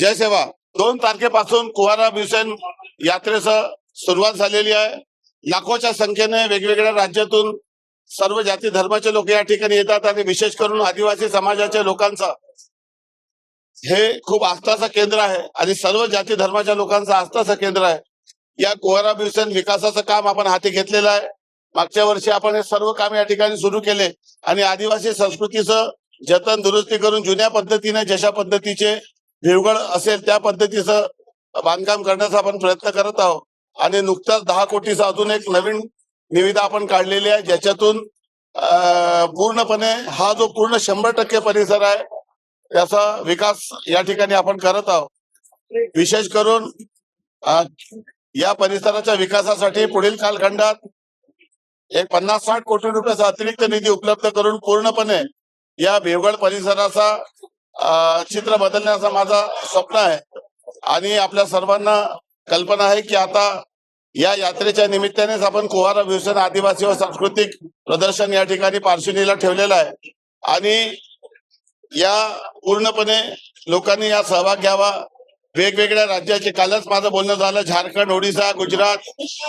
जय सेवा 2 तारखेपासून कुवारा भीमसेन यात्रेचं सुरुवात झालेली आहे। लाखोच्या संख्येने वेगवेगळ्या राज्यातून सर्व जाती धर्माचे लोक या ठिकाणी येतात आणि विशेष करून आदिवासी समाजाच्या लोकांचा हे खूप आस्थाचं केंद्र आहे आणि सर्व जाती धर्माच्या लोकांचं आस्थाचं केंद्र आहे। या कुवारा भीमसेन विकासाचं काम आपण हाती घेतलेलं आहे। मागच्या वर्षी आपण हे सर्व काम या ठिकाणी सुरू केले आणि आदिवासी संस्कृतीचं जतन दुरुस्ती करून जुन्या पद्धतीने जशा पद्धतीचे देवगड असेल त्या पद्धतीचं बांधकाम करण्याचा आपण प्रयत्न करत आहोत आणि नुकताच 10 कोटीचा अजून एक नवीन निविदा आपण काढलेली आहे, ज्याच्यातून पूर्णपणे हा जो पूर्ण 100% परिसर आहे त्याचा विकास या ठिकाणी आपण करत आहोत। विशेष करून या परिसराच्या विकासासाठी पुढील कालखंडात एक 50-60 कोटी रुपयाचा अतिरिक्त निधी उपलब्ध करून पूर्णपणे या देवगड परिसराचा चित्र बदलण्याचा माझा स्वप्न आहे आणि आपल्या सर्वांना कल्पना आहे की आता या यात्रेच्या निमित्तानेच आपण कुवारा भीमसेन आदिवासी व सांस्कृतिक प्रदर्शन या ठिकाणी पार्श्वनीला ठेवलेलं आहे आणि या पूर्णपणे लोकांनी या सहभाग घ्यावा। वेगवेगळ्या राज्याचे कालच माझं बोलणं झालं, झारखंड, ओडिशा, गुजरात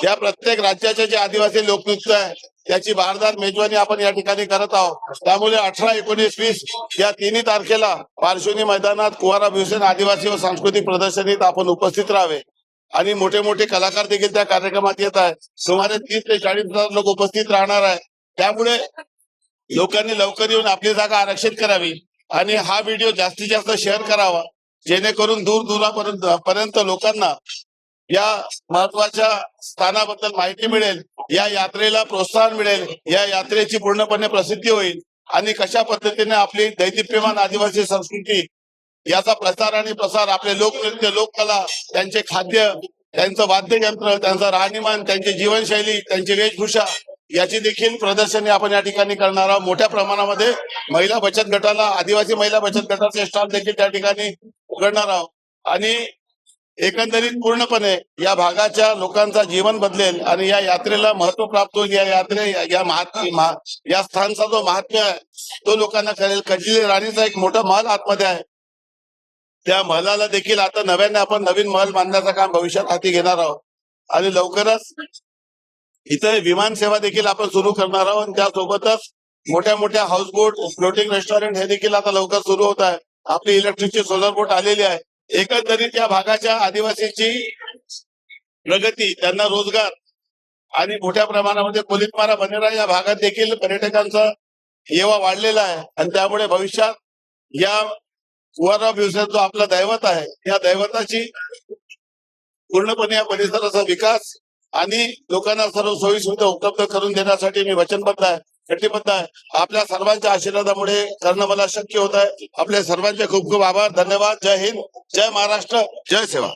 या प्रत्येक राज्याचे जे आदिवासी लोकनृत्य आहे त्याची भारदार मेजवानी आपण या ठिकाणी करत आहोत। त्यामुळे 18, 19, 20 या 3 तारखेला पार्श्वनी मैदानात कुवारा भीमसेन आदिवासी व सांस्कृतिक प्रदर्शनीत आपण उपस्थित राहावे आणि मोठे मोठे कलाकार देखील त्या कार्यक्रमात येत आहेत। सुमारे 30 ते 40,000 लोक उपस्थित राहणार आहे। त्यामुळे लोकांनी लवकर येऊन आपली जागा आरक्षित करावी आणि हा व्हिडिओ जास्तीत जास्त शेअर करावा, जेणेकरून दूरपर्यंत लोकांना या महत्वाच्या स्थानाबद्दल माहिती मिळेल, या यात्रेला प्रोत्साहन मिळेल, या यात्रेची पूर्णपणे प्रसिद्धी होईल आणि कशा पद्धतीने आपली दैदिप्यमान आदिवासी संस्कृती याचा प्रसार आणि प्रसार, आपले लोकनृत्य, लोककला, त्यांचे खाद्य, त्यांचं वाद्ययंत्र, त्यांचं राहणीमान, त्यांची जीवनशैली, त्यांची वेशभूषा याची देखील प्रदर्शनी आपण या ठिकाणी करणार आहोत। मोठ्या प्रमाणामध्ये महिला बचत गटाला, आदिवासी महिला बचत गटाचे स्टॉल देखील त्या ठिकाणी उघडणार आहोत आणि एकंदरीत पूर्णपणे या भागाच्या लोकांचा जीवन बदलेल आणि या यात्रेला महत्व प्राप्त होईल। या स्थानचा जो महात्म्य आहे तो लोकांना कळेल। कजली राणीचा एक मोठा महल आतमध्ये आहे, त्या महलाला देखील आता नव्याने आपण नवीन महल बांधण्याचं काम भविष्यात हाती घेणार आहोत आणि लवकरच इथे विमान सेवा देखील आपण सुरू करणार आहोत आणि त्यासोबतच मोठ्या मोठ्या हाऊसबोट, फ्लोटिंग रेस्टॉरंट हे देखील आता लवकर सुरू होत आहे। आपली इलेक्ट्रिकची सोलर बोट आलेली आहे। एकंदरीत या भागाच्या आदिवासीची प्रगती, त्यांना रोजगार आणि मोठ्या प्रमाणामध्ये कोलितमारा बनेरा या भागात देखील पर्यटकांचा येवा वाढलेला आहे आणि त्यामुळे भविष्यात या कुवारा भीमसेन जो आपला दैवत आहे या दैवताची पूर्णपणे या परिसराचा विकास आणि लोकांना सर्व सोयी सुविधा उपलब्ध करून देण्यासाठी मी वचनबद्ध आहे, कटिबद्ध आहे। आपल्या सर्वांच्या आशीर्वादामुळे करणं मला शक्य होत आहे। आपल्या सर्वांचे खूप खूप आभार, धन्यवाद। जय हिंद, जय महाराष्ट्र, जय सेवा।